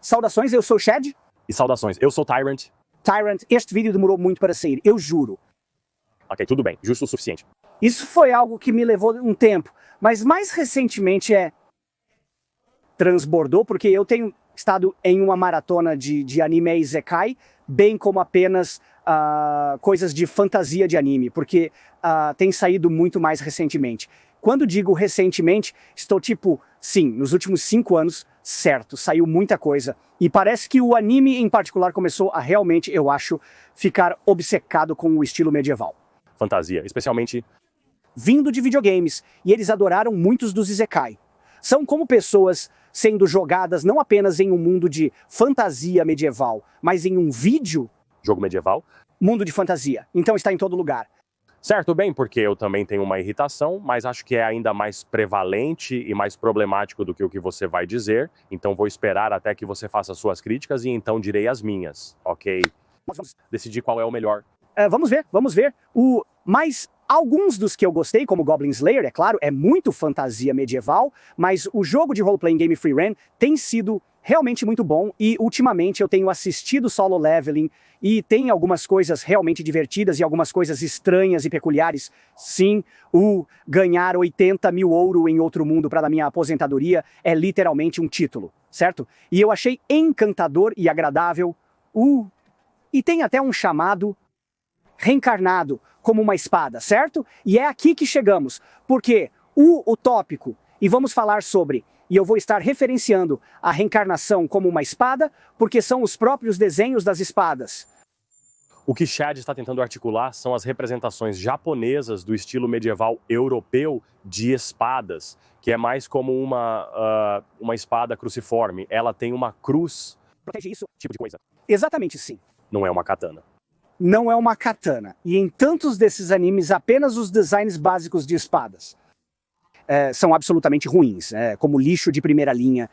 Saudações, eu sou o Chad. E saudações, eu sou Tyrant. Tyrant, este vídeo demorou muito para sair, eu juro. Ok, tudo bem, justo o suficiente. Isso foi algo que me levou um tempo, mas mais recentemente transbordou, porque eu tenho estado em uma maratona de anime isekai, bem como apenas coisas de fantasia de anime, porque tem saído muito mais recentemente. Quando digo recentemente, estou sim, nos últimos 5 anos, certo, saiu muita coisa. E parece que o anime em particular começou a realmente, eu acho, ficar obcecado com o estilo medieval. Fantasia, especialmente vindo de videogames, e eles adoraram muitos dos isekai. São como pessoas sendo jogadas não apenas em um mundo de fantasia medieval, mas em um jogo medieval, mundo de fantasia. Então está em todo lugar. Certo, bem, porque eu também tenho uma irritação, mas acho que é ainda mais prevalente e mais problemático do que o que você vai dizer. Então vou esperar até que você faça suas críticas e então direi as minhas, ok? Vamos decidir qual é o melhor. Vamos ver. Mas alguns dos que eu gostei, como Goblin Slayer, é claro, é muito fantasia medieval, mas o jogo de role-playing game Free Ren tem sido realmente muito bom e ultimamente eu tenho assistido Solo Leveling e tem algumas coisas realmente divertidas e algumas coisas estranhas e peculiares. Sim, o ganhar 80 mil ouro em outro mundo para a minha aposentadoria é literalmente um título, certo? E eu achei encantador e agradável e tem até um chamado reencarnado como uma espada, certo? E é aqui que chegamos, porque o tópico, e vamos falar sobre, e eu vou estar referenciando a reencarnação como uma espada, porque são os próprios desenhos das espadas. O que Chad está tentando articular são as representações japonesas do estilo medieval europeu de espadas, que é mais como uma espada cruciforme. Ela tem uma cruz. Protege isso? Tipo de coisa. Exatamente sim. Não é uma katana. Não é uma katana. E em tantos desses animes, apenas os designs básicos de espadas são absolutamente ruins, como lixo de primeira linha.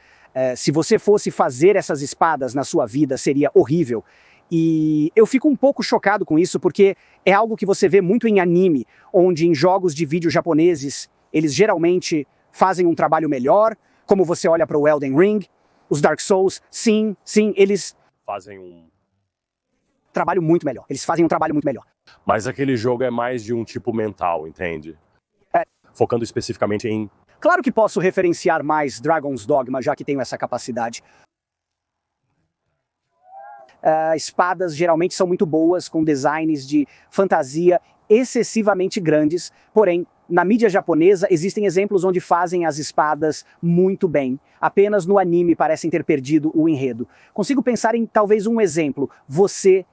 Se você fosse fazer essas espadas na sua vida, seria horrível. E eu fico um pouco chocado com isso, porque é algo que você vê muito em anime, onde em jogos de vídeo japoneses, eles geralmente fazem um trabalho melhor, como você olha para o Elden Ring, os Dark Souls, sim, eles fazem um trabalho muito melhor. Eles fazem um trabalho muito melhor. Mas aquele jogo é mais de um tipo mental, entende? Focando especificamente em... Claro que posso referenciar mais Dragon's Dogma, já que tenho essa capacidade. Espadas geralmente são muito boas, com designs de fantasia excessivamente grandes, porém, na mídia japonesa existem exemplos onde fazem as espadas muito bem. Apenas no anime parecem ter perdido o enredo. Consigo pensar em talvez um exemplo. Você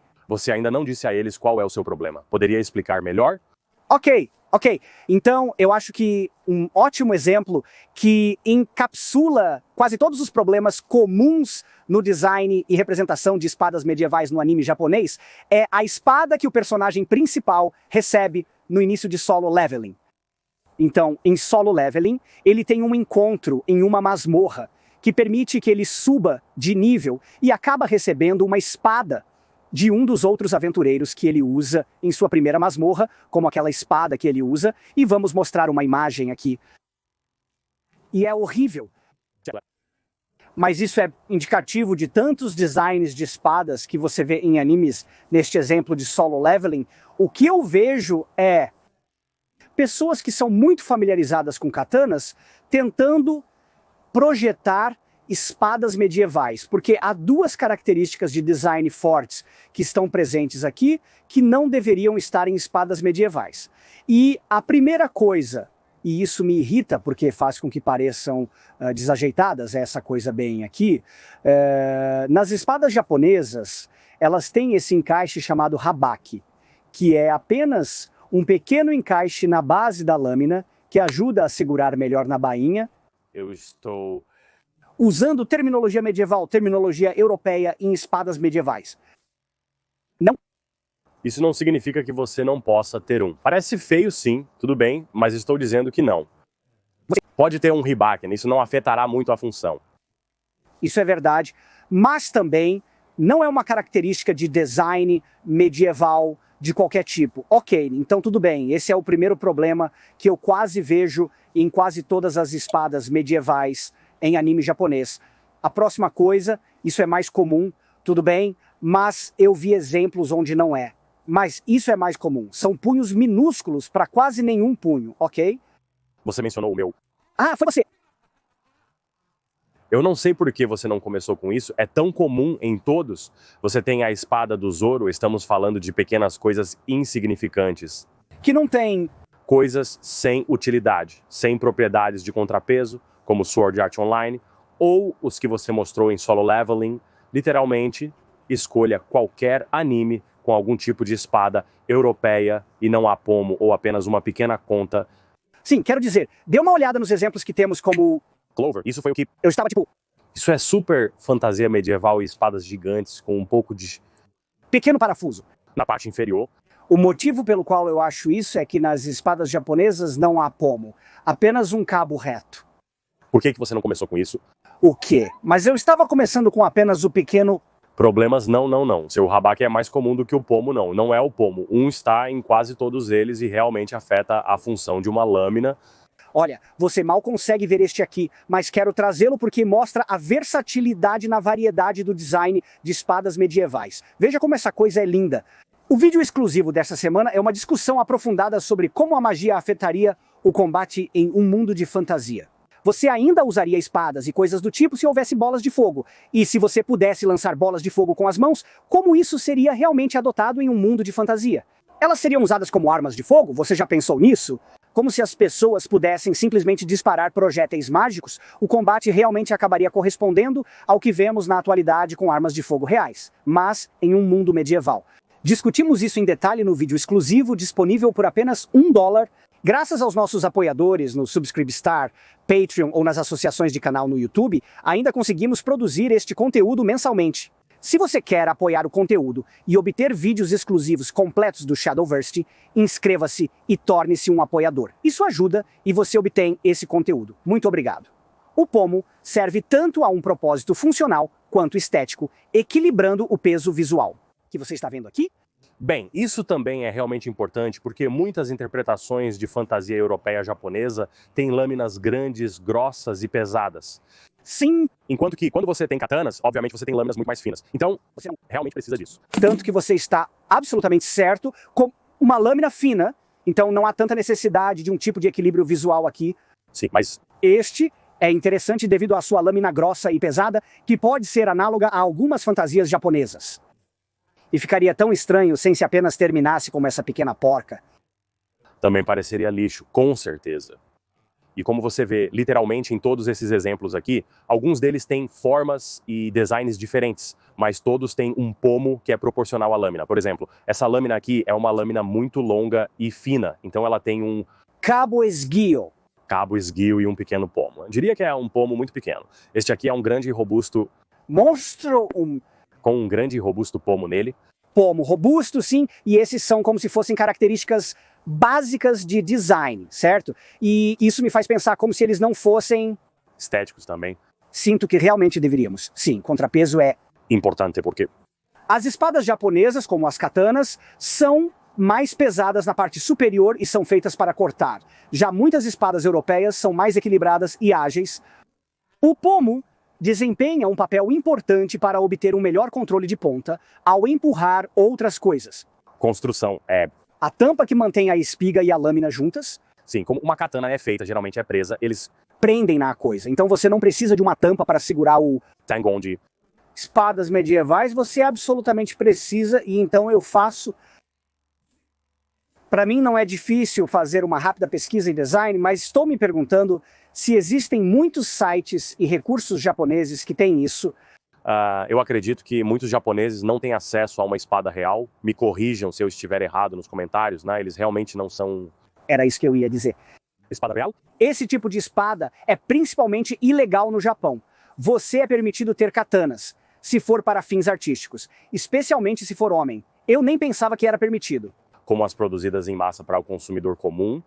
ainda não disse a eles qual é o seu problema. Poderia explicar melhor? Ok. Então, eu acho que um ótimo exemplo que encapsula quase todos os problemas comuns no design e representação de espadas medievais no anime japonês é a espada que o personagem principal recebe no início de Solo Leveling. Então, em Solo Leveling, ele tem um encontro em uma masmorra que permite que ele suba de nível e acaba recebendo uma espada de um dos outros aventureiros que ele usa em sua primeira masmorra, como aquela espada que ele usa, e vamos mostrar uma imagem aqui. E é horrível. Mas isso é indicativo de tantos designs de espadas que você vê em animes, neste exemplo de Solo Leveling. O que eu vejo é pessoas que são muito familiarizadas com katanas tentando projetar espadas medievais, porque há duas características de design fortes que estão presentes aqui, que não deveriam estar em espadas medievais. E a primeira coisa, e isso me irrita porque faz com que pareçam desajeitadas, essa coisa bem aqui, nas espadas japonesas, elas têm esse encaixe chamado habaki, que é apenas um pequeno encaixe na base da lâmina que ajuda a segurar melhor na bainha. Eu estou usando terminologia medieval, terminologia europeia em espadas medievais. Não. Isso não significa que você não possa ter um. Parece feio sim, tudo bem, mas estou dizendo que não. Você pode ter um Hibaken, isso não afetará muito a função. Isso é verdade, mas também não é uma característica de design medieval de qualquer tipo. Ok, então tudo bem, esse é o primeiro problema que eu quase vejo em quase todas as espadas medievais em anime japonês. A próxima coisa isso é mais comum, tudo bem, mas eu vi exemplos onde não é. Mas isso é mais comum. São punhos minúsculos para quase nenhum punho, ok? Você mencionou o meu. Ah, foi você. Eu não sei por que você não começou com isso, é tão comum em todos. Você tem a espada do Zoro, estamos falando de pequenas coisas insignificantes. Que não tem. Coisas sem utilidade, sem propriedades de contrapeso, como Sword Art Online, ou os que você mostrou em Solo Leveling. Literalmente, escolha qualquer anime com algum tipo de espada europeia e não a pomo ou apenas uma pequena conta. Sim, quero dizer, dê uma olhada nos exemplos que temos como... Clover, isso foi o que... Eu estava tipo... Isso é super fantasia medieval e espadas gigantes com um pouco de... pequeno parafuso. Na parte inferior. O motivo pelo qual eu acho isso é que nas espadas japonesas não há pomo, apenas um cabo reto. Por que você não começou com isso? O quê? Mas eu estava começando com apenas o pequeno... Problemas não. Seu rabaque é mais comum do que o pomo não. Não é o pomo. Um está em quase todos eles e realmente afeta a função de uma lâmina. Olha, você mal consegue ver este aqui, mas quero trazê-lo porque mostra a versatilidade na variedade do design de espadas medievais. Veja como essa coisa é linda. O vídeo exclusivo dessa semana é uma discussão aprofundada sobre como a magia afetaria o combate em um mundo de fantasia. Você ainda usaria espadas e coisas do tipo se houvesse bolas de fogo. E se você pudesse lançar bolas de fogo com as mãos, como isso seria realmente adotado em um mundo de fantasia? Elas seriam usadas como armas de fogo? Você já pensou nisso? Como se as pessoas pudessem simplesmente disparar projéteis mágicos, o combate realmente acabaria correspondendo ao que vemos na atualidade com armas de fogo reais, mas em um mundo medieval. Discutimos isso em detalhe no vídeo exclusivo disponível por apenas $1, graças aos nossos apoiadores no Subscribestar, Patreon ou nas associações de canal no YouTube, ainda conseguimos produzir este conteúdo mensalmente. Se você quer apoiar o conteúdo e obter vídeos exclusivos completos do Shadowverse, inscreva-se e torne-se um apoiador. Isso ajuda e você obtém esse conteúdo. Muito obrigado. O pomo serve tanto a um propósito funcional quanto estético, equilibrando o peso visual. Que você está vendo aqui? Bem, isso também é realmente importante porque muitas interpretações de fantasia europeia japonesa têm lâminas grandes, grossas e pesadas. Sim. Enquanto que quando você tem katanas, obviamente você tem lâminas muito mais finas. Então, você não realmente precisa disso. Tanto que você está absolutamente certo com uma lâmina fina, então não há tanta necessidade de um tipo de equilíbrio visual aqui. Sim, mas... Este é interessante devido à sua lâmina grossa e pesada, que pode ser análoga a algumas fantasias japonesas. E ficaria tão estranho sem se apenas terminasse como essa pequena porca. Também pareceria lixo, com certeza. E como você vê, literalmente em todos esses exemplos aqui, alguns deles têm formas e designs diferentes, mas todos têm um pomo que é proporcional à lâmina. Por exemplo, essa lâmina aqui é uma lâmina muito longa e fina, então ela tem um cabo esguio. Cabo esguio e um pequeno pomo. Eu diria que é um pomo muito pequeno. Este aqui é um grande e robusto... Monstro com um grande e robusto pomo nele. Pomo robusto, sim, e esses são como se fossem características básicas de design, certo? E isso me faz pensar como se eles não fossem... estéticos também. Sinto que realmente deveríamos. Sim, contrapeso é... importante porque... As espadas japonesas, como as katanas, são mais pesadas na parte superior e são feitas para cortar. Já muitas espadas europeias são mais equilibradas e ágeis. O pomo desempenha um papel importante para obter um melhor controle de ponta ao empurrar outras coisas. Construção é... a tampa que mantém a espiga e a lâmina juntas. Sim, como uma katana é feita, geralmente é presa, eles... prendem na coisa. Então você não precisa de uma tampa para segurar o... Tengondi. Espadas medievais você absolutamente precisa e então eu faço... Para mim não é difícil fazer uma rápida pesquisa em design, mas estou me perguntando se existem muitos sites e recursos japoneses que têm isso. Eu acredito que muitos japoneses não têm acesso a uma espada real. Me corrijam se eu estiver errado nos comentários, né? Eles realmente não são... Era isso que eu ia dizer. Espada real? Esse tipo de espada é principalmente ilegal no Japão. Você é permitido ter katanas, se for para fins artísticos, especialmente se for homem. Eu nem pensava que era permitido. Como as produzidas em massa para o consumidor comum.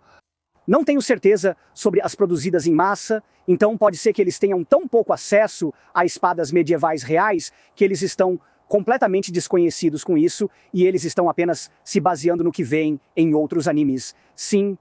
Não tenho certeza sobre as produzidas em massa, então pode ser que eles tenham tão pouco acesso a espadas medievais reais que eles estão completamente desconhecidos com isso e eles estão apenas se baseando no que veem em outros animes. Sim,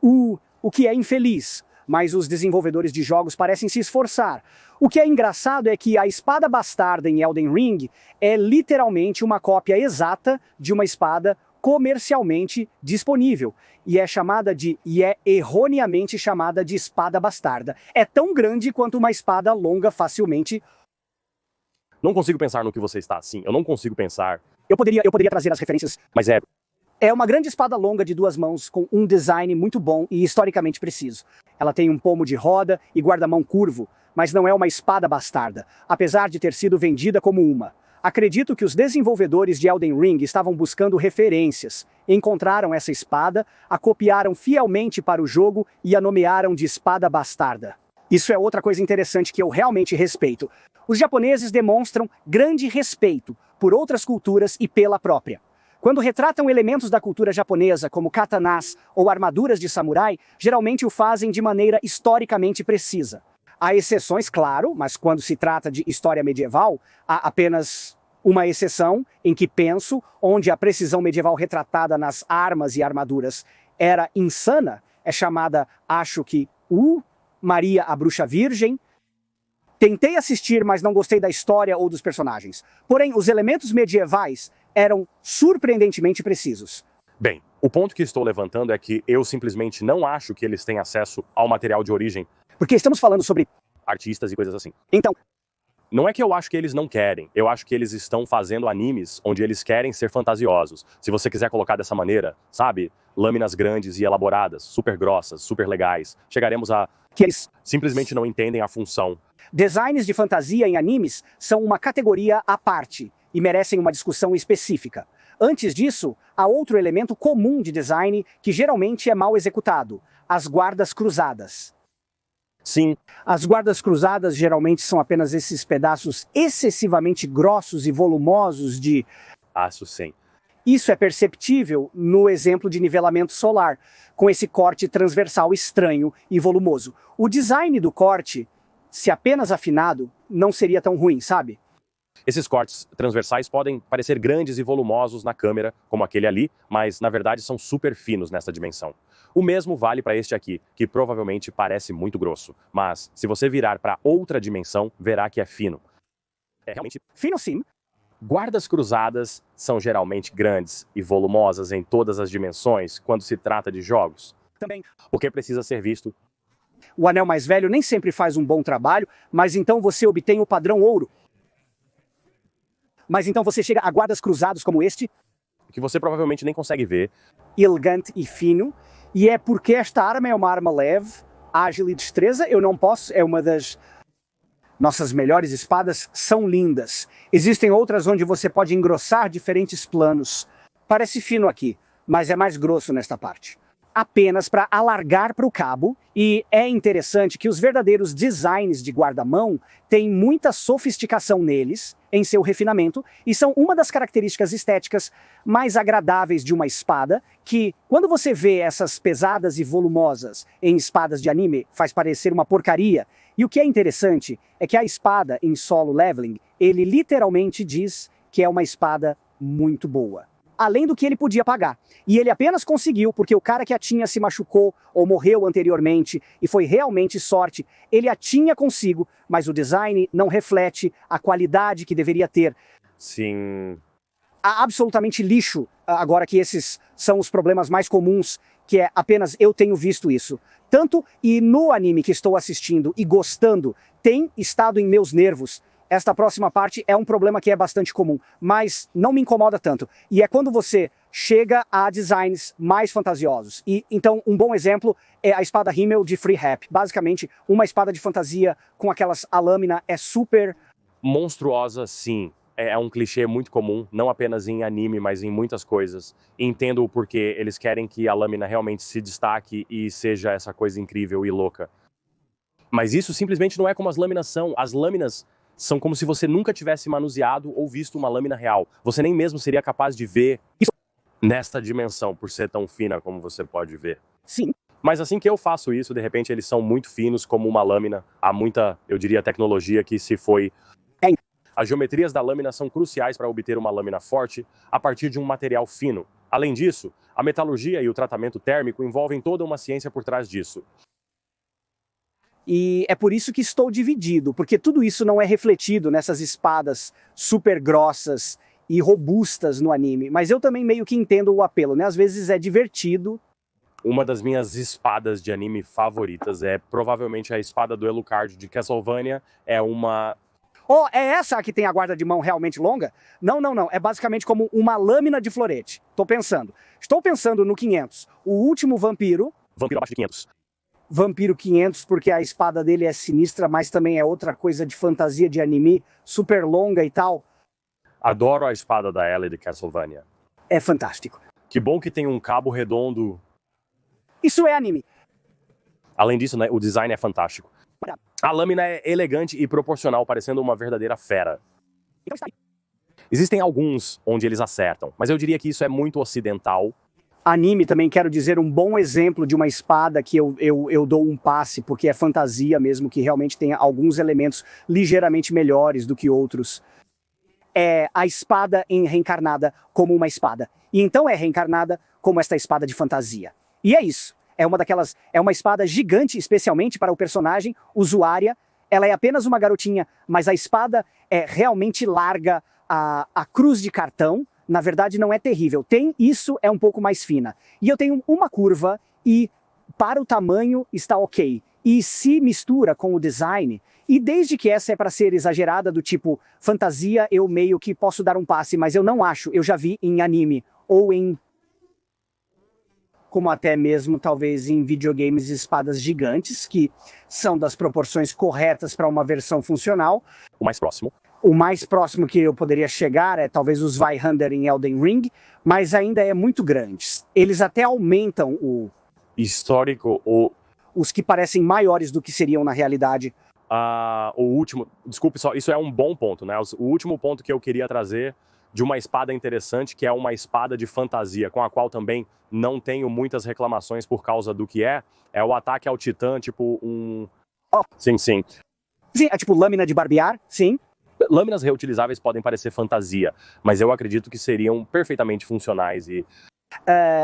o que é infeliz, mas os desenvolvedores de jogos parecem se esforçar. O que é engraçado é que a espada bastarda em Elden Ring é literalmente uma cópia exata de uma espada comercialmente disponível, e é erroneamente chamada de espada bastarda. É tão grande quanto uma espada longa facilmente. Não consigo pensar no que você está assim. Eu não consigo pensar. Eu poderia trazer as referências, Mas é uma grande espada longa de 2 mãos com um design muito bom e historicamente preciso. Ela tem um pomo de roda e guarda-mão curvo, mas não é uma espada bastarda, apesar de ter sido vendida como uma. Acredito que os desenvolvedores de Elden Ring estavam buscando referências, encontraram essa espada, a copiaram fielmente para o jogo e a nomearam de espada bastarda. Isso é outra coisa interessante que eu realmente respeito. Os japoneses demonstram grande respeito por outras culturas e pela própria. Quando retratam elementos da cultura japonesa, como katanas ou armaduras de samurai, geralmente o fazem de maneira historicamente precisa. Há exceções, claro, mas quando se trata de história medieval, há apenas uma exceção em que penso, onde a precisão medieval retratada nas armas e armaduras era insana, é chamada, acho que, Maria a Bruxa Virgem. Tentei assistir, mas não gostei da história ou dos personagens. Porém, os elementos medievais eram surpreendentemente precisos. bem, o ponto que estou levantando é que eu simplesmente não acho que eles têm acesso ao material de origem, Porque estamos falando sobre... artistas e coisas assim. Então, Não é que eu acho que eles não querem, eu acho que eles estão fazendo animes onde eles querem ser fantasiosos. Se você quiser colocar dessa maneira, sabe? Lâminas grandes e elaboradas, super grossas, super legais. Chegaremos a... que eles... simplesmente não entendem a função. Designs de fantasia em animes são uma categoria à parte e merecem uma discussão específica. Antes disso, há outro elemento comum de design que geralmente é mal executado: as guardas cruzadas. Sim, As guardas cruzadas geralmente são apenas esses pedaços excessivamente grossos e volumosos de... acho sim. Isso é perceptível no exemplo de nivelamento solar, com esse corte transversal estranho e volumoso. O design do corte, se apenas afinado, não seria tão ruim, sabe? Esses cortes transversais podem parecer grandes e volumosos na câmera, como aquele ali, mas na verdade são super finos nessa dimensão. O mesmo vale para este aqui, que provavelmente parece muito grosso, mas se você virar para outra dimensão, verá que é fino. É realmente... Fino sim. Guardas cruzadas são geralmente grandes e volumosas em todas as dimensões quando se trata de jogos. Também. O que precisa ser visto? O anel mais velho nem sempre faz um bom trabalho, mas então você obtém o padrão ouro. Mas então você chega a guardas cruzados como este, Que você provavelmente nem consegue ver. elegante e fino, e é porque esta arma é uma arma leve, ágil e destreza. Eu não posso, é uma das... Nossas melhores espadas são lindas. Existem outras onde você pode engrossar diferentes planos. Parece fino aqui, mas é mais grosso nesta parte. Apenas para alargar para o cabo, e é interessante que os verdadeiros designs de guarda-mão têm muita sofisticação neles, em seu refinamento, e são uma das características estéticas mais agradáveis de uma espada, que, quando você vê essas pesadas e volumosas em espadas de anime, faz parecer uma porcaria. E o que é interessante é que a espada em Solo Leveling, ele literalmente diz que é uma espada muito boa, além do que ele podia pagar. E ele apenas conseguiu porque o cara que a tinha se machucou ou morreu anteriormente, e foi realmente sorte. Ele a tinha consigo, mas o design não reflete a qualidade que deveria ter. Sim. Há absolutamente lixo, agora que esses são os problemas mais comuns, que é apenas eu tenho visto isso. Tanto e no anime que estou assistindo e gostando, tem estado em meus nervos. Esta próxima parte é um problema que é bastante comum, mas não me incomoda tanto. E é quando você chega a designs mais fantasiosos. E então um bom exemplo é a espada Himmel de Free Rap. Basicamente, uma espada de fantasia com a lâmina é super... Monstruosa, sim. É um clichê muito comum, não apenas em anime, mas em muitas coisas. Entendo o porquê eles querem que a lâmina realmente se destaque e seja essa coisa incrível e louca. Mas isso simplesmente não é como as lâminas são. As lâminas são como se você nunca tivesse manuseado ou visto uma lâmina real. Você nem mesmo seria capaz de ver isso nesta dimensão, por ser tão fina como você pode ver. Sim. Mas assim que eu faço isso, de repente eles são muito finos como uma lâmina. Há muita, eu diria, tecnologia que se foi... As geometrias da lâmina são cruciais para obter uma lâmina forte a partir de um material fino. Além disso, a metalurgia e o tratamento térmico envolvem toda uma ciência por trás disso. E é por isso que estou dividido, porque tudo isso não é refletido nessas espadas super grossas e robustas no anime. Mas eu também meio que entendo o apelo, né? Às vezes é divertido. Uma das minhas espadas de anime favoritas é provavelmente a espada do Alucard de Castlevania. É uma... Oh, é essa que tem a guarda de mão realmente longa? Não, não, não. É basicamente como uma lâmina de florete. Estou pensando no 500. O último vampiro... Vampiro abaixo de 500. Vampiro 500, porque a espada dele é sinistra, mas também é outra coisa de fantasia de anime, super longa e tal. Adoro a espada da Ellie de Castlevania. É fantástico. Que bom que tem um cabo redondo. Isso é anime. Além disso, né, o design é fantástico. A lâmina é elegante e proporcional, parecendo uma verdadeira fera. Existem alguns onde eles acertam, mas eu diria que isso é muito ocidental. Anime também, quero dizer, um bom exemplo de uma espada que eu dou um passe, porque é fantasia mesmo, que realmente tem alguns elementos ligeiramente melhores do que outros. É a espada reencarnada como uma espada. E então é reencarnada como esta espada de fantasia. E é isso. É uma espada gigante, especialmente para o personagem, usuária. Ela é apenas uma garotinha, mas a espada é realmente larga, a cruz de cartão. Na verdade, não é terrível. Isso é um pouco mais fina. E eu tenho uma curva e para o tamanho está ok. E se mistura com o design, e desde que essa é para ser exagerada do tipo fantasia, eu meio que posso dar um passe, mas eu não acho. Eu já vi em anime ou como até mesmo talvez em videogames, espadas gigantes, que são das proporções corretas para uma versão funcional. O mais próximo. O mais próximo que eu poderia chegar é talvez os Zweihander em Elden Ring, mas ainda é muito grandes. Eles até aumentam o histórico, os que parecem maiores do que seriam na realidade. O último, desculpe só, isso é um bom ponto, né? O último ponto que eu queria trazer de uma espada interessante, que é uma espada de fantasia, com a qual também não tenho muitas reclamações por causa do que é o ataque ao titã, tipo um... Sim, sim. Sim, é tipo lâmina de barbear, sim. Lâminas reutilizáveis podem parecer fantasia, mas eu acredito que seriam perfeitamente funcionais e...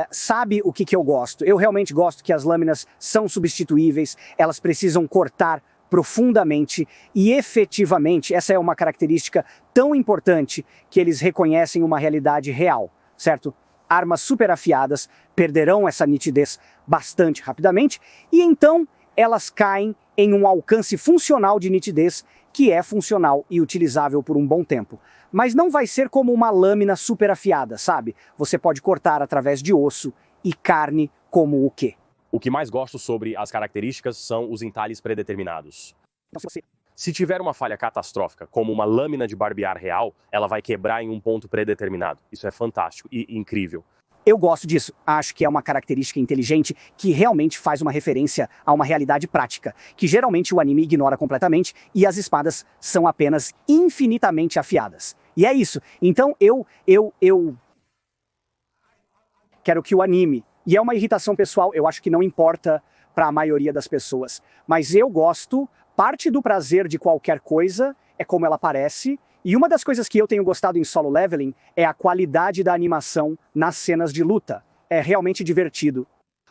Sabe o que eu gosto? Eu realmente gosto que as lâminas são substituíveis, elas precisam cortar profundamente e efetivamente. Essa é uma característica tão importante que eles reconhecem uma realidade real, certo? Armas super afiadas perderão essa nitidez bastante rapidamente e então elas caem em um alcance funcional de nitidez que é funcional e utilizável por um bom tempo. Mas não vai ser como uma lâmina super afiada, sabe? Você pode cortar através de osso e carne como o quê? O que mais gosto sobre as características são os entalhes predeterminados. Se tiver uma falha catastrófica, como uma lâmina de barbear real, ela vai quebrar em um ponto predeterminado. Isso é fantástico e incrível. Eu gosto disso. Acho que é uma característica inteligente que realmente faz uma referência a uma realidade prática, que geralmente o anime ignora completamente e as espadas são apenas infinitamente afiadas. E é isso. Então eu quero que o anime, e é uma irritação pessoal, eu acho que não importa para a maioria das pessoas, mas eu gosto, parte do prazer de qualquer coisa é como ela parece. E uma das coisas que eu tenho gostado em Solo Leveling é a qualidade da animação nas cenas de luta. É realmente divertido.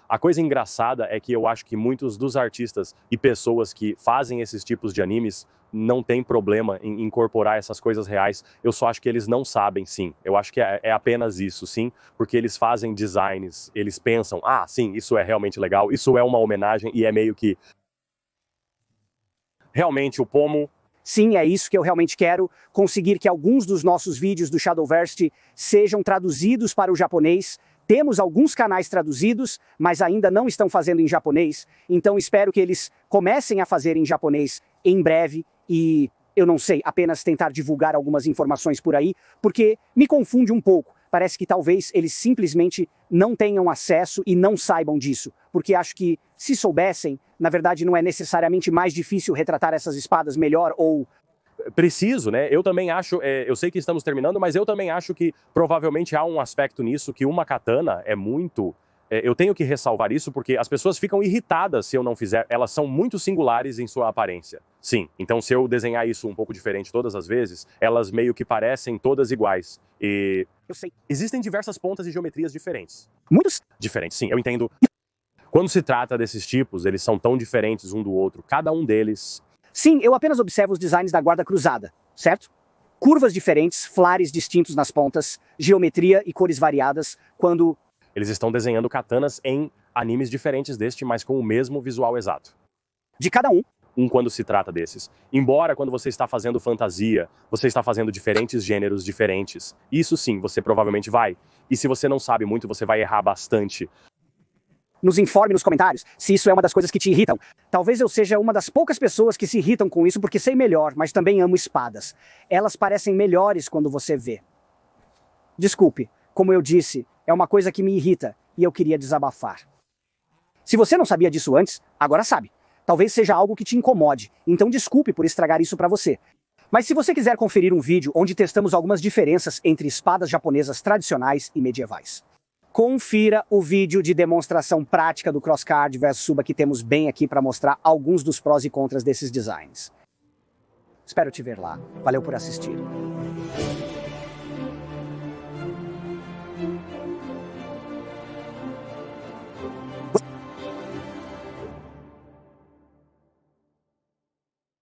A coisa engraçada é que eu acho que muitos dos artistas e pessoas que fazem esses tipos de animes não tem problema em incorporar essas coisas reais. Eu só acho que eles não sabem, sim. Eu acho que é apenas isso, sim, porque eles fazem designs, eles pensam, sim, isso é realmente legal, isso é uma homenagem e é meio que... Realmente, o pomo... Sim, é isso que eu realmente quero, conseguir que alguns dos nossos vídeos do Shadowverse sejam traduzidos para o japonês. Temos alguns canais traduzidos, mas ainda não estão fazendo em japonês, então espero que eles comecem a fazer em japonês em breve e, eu não sei, apenas tentar divulgar algumas informações por aí, porque me confunde um pouco. Parece que talvez eles simplesmente não tenham acesso e não saibam disso, porque acho que, se soubessem, na verdade não é necessariamente mais difícil retratar essas espadas melhor ou... Preciso, né? Eu também acho, eu sei que estamos terminando, mas eu também acho que provavelmente há um aspecto nisso que uma katana é muito... eu tenho que ressalvar isso porque as pessoas ficam irritadas se eu não fizer, elas são muito singulares em sua aparência. Sim, então se eu desenhar isso um pouco diferente todas as vezes, elas meio que parecem todas iguais. E eu sei. Existem diversas pontas e geometrias diferentes. Muitos? Diferentes, sim, eu entendo. Quando se trata desses tipos, eles são tão diferentes um do outro, cada um deles. Sim, eu apenas observo os designs da guarda cruzada, certo? Curvas diferentes, flares distintos nas pontas, geometria e cores variadas, quando... Eles estão desenhando katanas em animes diferentes deste, mas com o mesmo visual exato. De cada um. Quando se trata desses. Embora quando você está fazendo fantasia, você está fazendo diferentes gêneros diferentes. Isso sim, você provavelmente vai. E se você não sabe muito, você vai errar bastante. Nos informe nos comentários se isso é uma das coisas que te irritam. Talvez eu seja uma das poucas pessoas que se irritam com isso porque sei melhor, mas também amo espadas. Elas parecem melhores quando você vê. Desculpe, como eu disse, é uma coisa que me irrita e eu queria desabafar. Se você não sabia disso antes, agora sabe. Talvez seja algo que te incomode, então desculpe por estragar isso para você. Mas se você quiser conferir um vídeo onde testamos algumas diferenças entre espadas japonesas tradicionais e medievais, confira o vídeo de demonstração prática do Crosscard vs Suba que temos bem aqui para mostrar alguns dos prós e contras desses designs. Espero te ver lá. Valeu por assistir.